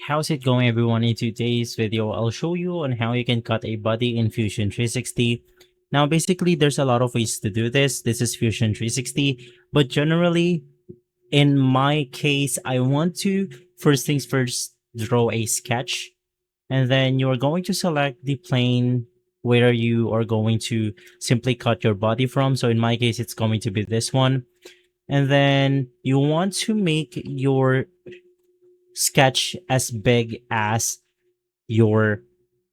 How's it going, everyone? In today's video, I'll show you on how you can cut a body in Fusion 360. Now, basically, there's a lot of ways to do this. This is Fusion 360, but generally, in my case, I want to, first things first, draw a sketch, and then you're going to select the plane where you are going to simply cut your body from. So in my case, it's going to be this one. And then you want to make your sketch as big as your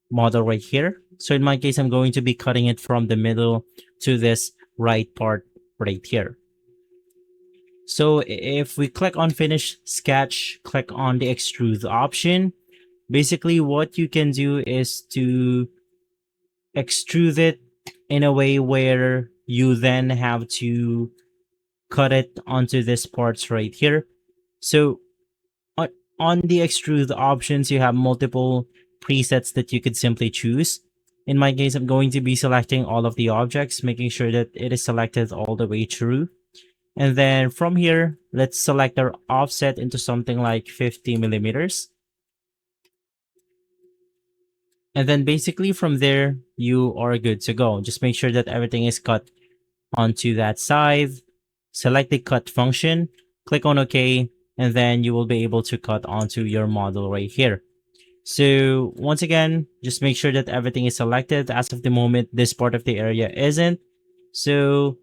model right here. So in my case, I'm going to be cutting it from the middle to this right part right here. So if we click on finish sketch, click on the extrude option, basically what you can do is to extrude it in a way where you then have to cut it onto this parts right here. So on the extrude options, you have multiple presets that you could simply choose. In my case, I'm going to be selecting all of the objects, making sure that it is selected all the way through. And then from here, let's select our offset into something like 50 millimeters. And then basically from there, you are good to go. Just make sure that everything is cut onto that side. Select the cut function, click on OK, and then you will be able to cut onto your model right here. So once again, just make sure that everything is selected. As of the moment, this part of the area isn't. So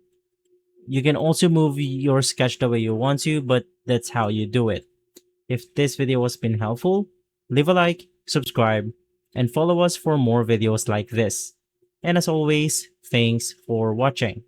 you can also move your sketch the way you want to, but that's how you do it. If this video has been helpful, leave a like, subscribe, and follow us for more videos like this. And as always, thanks for watching.